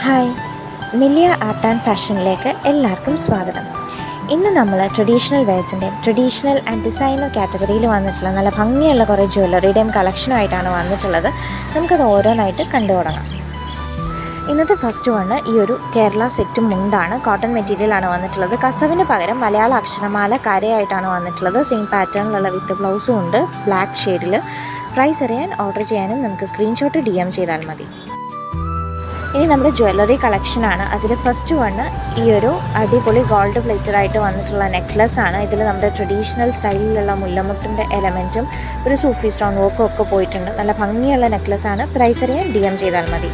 Hi, Millia art and ഫാഷനിലേക്ക് എല്ലാവർക്കും സ്വാഗതം. ഇന്ന് നമ്മൾ ട്രഡീഷണൽ വെയർസിൻ്റെയും ട്രഡീഷണൽ ആൻഡ് ഡിസൈനർ കാറ്റഗറിയിൽ വന്നിട്ടുള്ള നല്ല ഭംഗിയുള്ള കുറേ ജ്വല്ലറിയുടെയും കളക്ഷനുമായിട്ടാണ് വന്നിട്ടുള്ളത്. നമുക്കത് ഓരോന്നായിട്ട് കണ്ടു തുടങ്ങാം. ഇന്നത്തെ ഫസ്റ്റ് വണ് ഈ ഒരു കേരള സെറ്റ് മുണ്ടാണ്. കോട്ടൺ മെറ്റീരിയലാണ് വന്നിട്ടുള്ളത്. കസവിന് പകരം മലയാള അക്ഷരമാല കരയായിട്ടാണ് വന്നിട്ടുള്ളത്. സെയിം പാറ്റേണിലുള്ള വിത്ത് ബ്ലൗസും ഉണ്ട്, ബ്ലാക്ക് ഷെയ്ഡിൽ. പ്രൈസ് അറിയാൻ ഓർഡർ ചെയ്യാനും നമുക്ക് സ്ക്രീൻഷോട്ട് DM ചെയ്താൽ മതി. ഇനി നമ്മുടെ ജ്വല്ലറി കളക്ഷനാണ്. അതിൽ ഫസ്റ്റ് വണ് ഈ ഒരു അടിപൊളി ഗോൾഡ് പ്ലേറ്റഡ് ആയിട്ട് വന്നിട്ടുള്ള നെക്ലസ് ആണ്. ഇതിൽ നമ്മുടെ ട്രഡീഷണൽ സ്റ്റൈലിലുള്ള മുല്ലമുട്ടിൻ്റെ എലമെൻറ്റും ഒരു സൂഫി സ്റ്റോൺ വർക്കും ഒക്കെ പോയിട്ടുണ്ട്. നല്ല ഭംഗിയുള്ള നെക്ലസ് ആണ്. പ്രൈസ് അറിയാൻ DM ചെയ്താൽ മതി.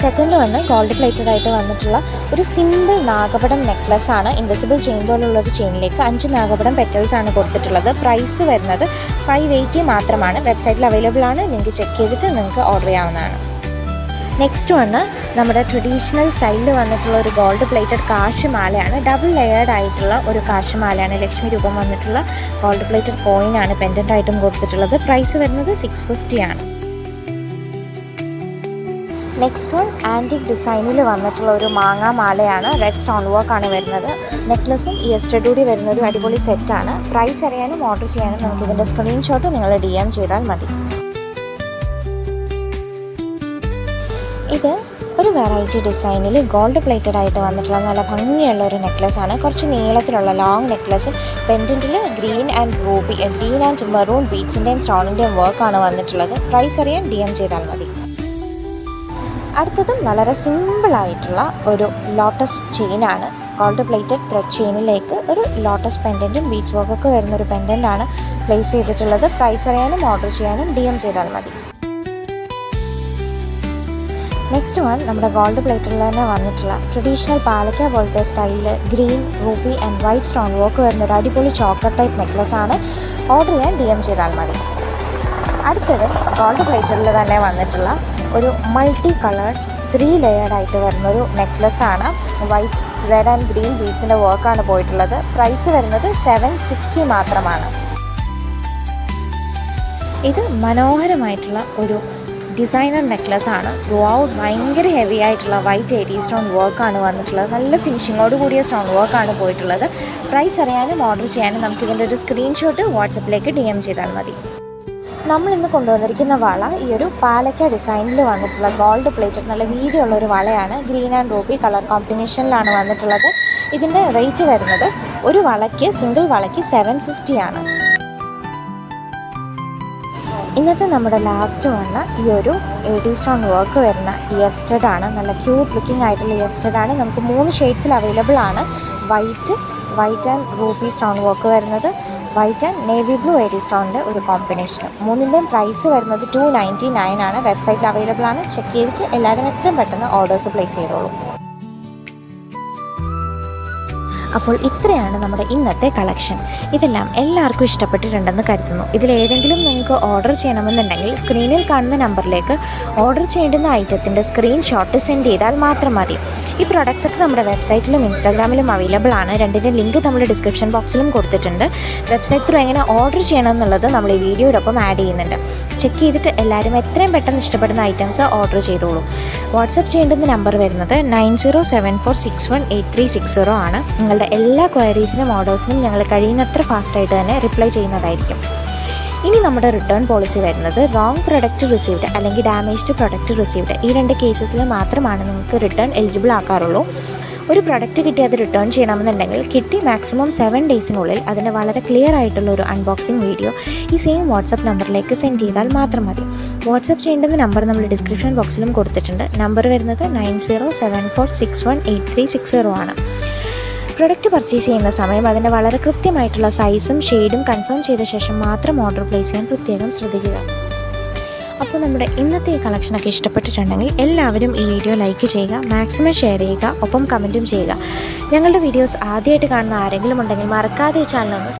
സെക്കൻഡ് വണ് ഗോൾഡ് പ്ലേറ്റഡ് ആയിട്ട് വന്നിട്ടുള്ള ഒരു സിമ്പിൾ നാഗപടം നെക്ലസ് ആണ്. ഇൻവിസിബിൾ ചെയിൻ പോലുള്ളൊരു ചെയിനിലേക്ക് 5 നാഗപടം പെറ്റൽസ് ആണ് കൊടുത്തിട്ടുള്ളത്. പ്രൈസ് വരുന്നത് 580 മാത്രമാണ്. വെബ്സൈറ്റിൽ അവൈലബിൾ ആണ്. ലിങ്ക് ചെക്ക് ചെയ്തിട്ട് നിങ്ങൾക്ക് ഓർഡർ ചെയ്യാവുന്നതാണ്. നെക്സ്റ്റ് വണ് നമ്മുടെ ട്രഡീഷണൽ സ്റ്റൈലിൽ വന്നിട്ടുള്ള ഒരു ഗോൾഡ് പ്ലേറ്റഡ് കാശുമാലയാണ്. ഡബിൾ ലെയേർഡ് ആയിട്ടുള്ള ഒരു കാശുമാലയാണ്. ലക്ഷ്മി രൂപം വന്നിട്ടുള്ള ഗോൾഡ് പ്ലേറ്റഡ് കോയിനാണ് പെൻഡൻ്റ് ആയിട്ടും കൊടുത്തിട്ടുള്ളത്. പ്രൈസ് വരുന്നത് 650 ആണ്. നെക്സ്റ്റ് വൺ ആൻറ്റിക് ഡിസൈനിൽ വന്നിട്ടുള്ള ഒരു മാങ്ങാ മാലയാണ്. റെഡ് സ്റ്റോൺ വർക്കാണ് വരുന്നത്. നെക്ലസും ഇയർ സ്റ്റഡ് കൂടി വരുന്ന ഒരു അടിപൊളി സെറ്റാണ്. പ്രൈസ് അറിയാനും ഓർഡർ ചെയ്യാനും നമുക്കിതിൻ്റെ സ്ക്രീൻഷോട്ട് നിങ്ങൾ DM ചെയ്താൽ മതി. ഇത് ഒരു വെറൈറ്റി ഡിസൈനിൽ ഗോൾഡ് പ്ലേറ്റഡ് ആയിട്ട് വന്നിട്ടുള്ള നല്ല ഭംഗിയുള്ള ഒരു നെക്ലസ് ആണ്. കുറച്ച് നീളത്തിലുള്ള ലോങ് നെക്ലസും പെൻഡൻറ്റിൽ ഗ്രീൻ ആൻഡ് മെറൂൺ ബീഡ്സിൻ്റെയും സ്റ്റോണിൻ്റെയും വർക്കാണ് വന്നിട്ടുള്ളത്. പ്രൈസ് അറിയാൻ DM ചെയ്താൽ മതി. അടുത്തതും വളരെ സിമ്പിളായിട്ടുള്ള ഒരു ലോട്ടസ് ചെയിനാണ്. ഗോൾഡ് പ്ലേറ്റഡ് ത്രെഡ് ചെയിനിലേക്ക് ഒരു ലോട്ടസ് പെൻഡൻറ്റും ബീഡ്സ് വർക്കൊക്കെ വരുന്നൊരു പെൻഡൻ്റാണ് പ്ലേസ് ചെയ്തിട്ടുള്ളത്. പ്രൈസ് അറിയാനും ഓർഡർ ചെയ്യാനും DM ചെയ്താൽ മതി. നെക്സ്റ്റ് വൺ നമ്മുടെ ഗോൾഡ് പ്ലേറ്റിൽ തന്നെ വന്നിട്ടുള്ള ട്രഡീഷണൽ പാലക്ക പോലത്തെ സ്റ്റൈലിൽ green, Ruby and white stone work വരുന്നൊരു അടിപൊളി ചോക്കർ ടൈപ്പ് നെക്ലസ് ആണ്. ഓർഡർ ചെയ്യാൻ DM ചെയ്താൽ മതി. അടുത്തത് ഗോൾഡ് പ്ലേറ്റിൽ തന്നെ വന്നിട്ടുള്ള ഒരു മൾട്ടി കളേർഡ് 3 ലെയേർഡ് ആയിട്ട് വരുന്നൊരു നെക്ലസ് ആണ്. വൈറ്റ്, റെഡ് ആൻഡ് ഗ്രീൻ ബീഡ്സിൻ്റെ വർക്കാണ് പോയിട്ടുള്ളത്. പ്രൈസ് വരുന്നത് 760 മാത്രമാണ്. ഇത് മനോഹരമായിട്ടുള്ള ഒരു ഡിസൈനർ നെക്ലസ് ആണ്. ത്രൂ ഔട്ട് ഭയങ്കര ഹെവി ആയിട്ടുള്ള വൈറ്റ് 80 സ്റ്റോൺ വർക്കാണ് വന്നിട്ടുള്ളത്. നല്ല ഫിനിഷിങ്ങോട് കൂടിയ സ്റ്റോൺ വർക്കാണ് പോയിട്ടുള്ളത്. പ്രൈസ് അറിയാനും ഓർഡർ ചെയ്യാനും നമുക്കിതിൻ്റെ ഒരു സ്ക്രീൻഷോട്ട് വാട്സപ്പിലേക്ക് DM ചെയ്താൽ മതി. നമ്മളിന്ന് കൊണ്ടുവന്നിരിക്കുന്ന വള ഈ ഒരു പാലക്ക ഡിസൈനിൽ വന്നിട്ടുള്ള ഗോൾഡ് പ്ലേറ്റഡ് നല്ല വീതിയുള്ള ഒരു വളയാണ്. ഗ്രീൻ ആൻഡ് റൂബി കളർ കോമ്പിനേഷനിലാണ് വന്നിട്ടുള്ളത്. ഇതിൻ്റെ റേറ്റ് വരുന്നത് ഒരു വളയ്ക്ക്, സിംഗിൾ വളയ്ക്ക് 750 ആണ്. ഇന്നത്തെ നമ്മുടെ ലാസ്റ്റ് വണ് ഈ ഒരു 80 സ്റ്റോൺ വർക്ക് വരുന്ന ഇയർ സ്റ്റഡ് ആണ്. നല്ല ക്യൂട്ട് ലുക്കിംഗ് ആയിട്ടുള്ള ഇയർ സ്റ്റഡ് ആണ്. നമുക്ക് 3 ഷെയ്ഡ്സിൽ അവൈലബിൾ ആണ്. White and Ruby stone work വരുന്നത്, വൈറ്റ് ആൻഡ് നേവി ബ്ലൂ 80 സ്റ്റോണിൻ്റെ ഒരു കോമ്പിനേഷൻ. മൂന്നിൻ്റെയും പ്രൈസ് വരുന്നത് 299 ആണ്. വെബ്സൈറ്റിൽ അവൈലബിൾ ആണ്. ചെക്ക് ചെയ്തിട്ട് എല്ലാവരും എത്രയും പെട്ടെന്ന് ഓർഡേഴ്സ് പ്ലേസ് ചെയ്തോളൂ. അപ്പോൾ ഇത്രയാണ് നമ്മുടെ ഇന്നത്തെ കളക്ഷൻ. ഇതെല്ലാം എല്ലാവർക്കും ഇഷ്ടപ്പെട്ടിട്ടുണ്ടെന്ന് കരുതുന്നു. ഇതിലേതെങ്കിലും നിങ്ങൾക്ക് ഓർഡർ ചെയ്യണമെന്നുണ്ടെങ്കിൽ സ്ക്രീനിൽ കാണുന്ന നമ്പറിലേക്ക് ഓർഡർ ചെയ്യേണ്ടുന്ന ഐറ്റത്തിൻ്റെ സ്ക്രീൻഷോട്ട് സെൻഡ് ചെയ്താൽ മാത്രം മതി. ഈ പ്രൊഡക്ട്സൊക്കെ നമ്മുടെ വെബ്സൈറ്റിലും ഇൻസ്റ്റാഗ്രാമിലും അവൈലബിൾ ആണ്. രണ്ടിൻ്റെ ലിങ്ക് നമ്മൾ ഡിസ്ക്രിപ്ഷൻ ബോക്സിലും കൊടുത്തിട്ടുണ്ട്. വെബ്സൈറ്റ് ത്രൂ എങ്ങനെ ഓർഡർ ചെയ്യണമെന്നുള്ളത് നമ്മൾ ഈ വീഡിയോടൊപ്പം ആഡ് ചെയ്യുന്നുണ്ട്. ചെക്ക് ചെയ്തിട്ട് എല്ലാവരും എത്രയും പെട്ടെന്ന് ഇഷ്ടപ്പെടുന്ന ഐറ്റംസ് ഓർഡർ ചെയ്തോളൂ. വാട്സപ്പ് ചെയ്യേണ്ടുന്ന നമ്പർ വരുന്നത് 9074618360 ആണ്. നിങ്ങളുടെ എല്ലാ ക്വയറീസിനും ഓർഡേഴ്സിനും ഞങ്ങൾ കഴിയുന്നത്ര ഫാസ്റ്റായിട്ട് തന്നെ റിപ്ലൈ ചെയ്യുന്നതായിരിക്കും. ഇനി നമ്മുടെ റിട്ടേൺ പോളിസി വരുന്നത് റോങ് പ്രൊഡക്റ്റ് റിസീവ്ഡ് അല്ലെങ്കിൽ ഡാമേജ്ഡ് പ്രൊഡക്റ്റ് റിസീവ്ഡ് ഈ 2 കേസസിൽ മാത്രമാണ് നിങ്ങൾക്ക് റിട്ടേൺ എലിജിബിൾ ആക്കാറുള്ളൂ. ഒരു പ്രൊഡക്റ്റ് കിട്ടി അത് റിട്ടേൺ ചെയ്യണമെന്നുണ്ടെങ്കിൽ കിട്ടി മാക്സിമം 7 ഡേയ്സിനുള്ളിൽ അതിന് വളരെ ക്ലിയർ ആയിട്ടുള്ള ഒരു അൺബോക്സിംഗ് വീഡിയോ ഈ സെയിം വാട്സപ്പ് നമ്പറിലേക്ക് സെൻഡ് ചെയ്താൽ മാത്രം മതി. വാട്സപ്പ് ചെയ്യേണ്ടുന്ന നമ്പർ നമ്മൾ ഡിസ്ക്രിപ്ഷൻ ബോക്സിലും കൊടുത്തിട്ടുണ്ട്. നമ്പർ വരുന്നത് 9074618360 ആണ്. പ്രൊഡക്റ്റ് പർച്ചേസ് ചെയ്യുന്ന സമയം അതിൻ്റെ വളരെ കൃത്യമായിട്ടുള്ള സൈസും ഷെയ്ഡും കൺഫേം ചെയ്ത ശേഷം മാത്രം ഓർഡർ പ്ലേസ് ചെയ്യാൻ പ്രത്യേകം ശ്രദ്ധിക്കുക. അപ്പോൾ നമ്മുടെ ഇന്നത്തെ ഈ കളക്ഷനൊക്കെ ഇഷ്ടപ്പെട്ടിട്ടുണ്ടെങ്കിൽ എല്ലാവരും ഈ വീഡിയോ ലൈക്ക് ചെയ്യുക, മാക്സിമം ഷെയർ ചെയ്യുക, ഒപ്പം കമൻറ്റും ചെയ്യുക. ഞങ്ങളുടെ വീഡിയോസ് ആദ്യമായിട്ട് കാണുന്ന ആരെങ്കിലും ഉണ്ടെങ്കിൽ മറക്കാതെ ഈ ചാനൽ ഒന്ന്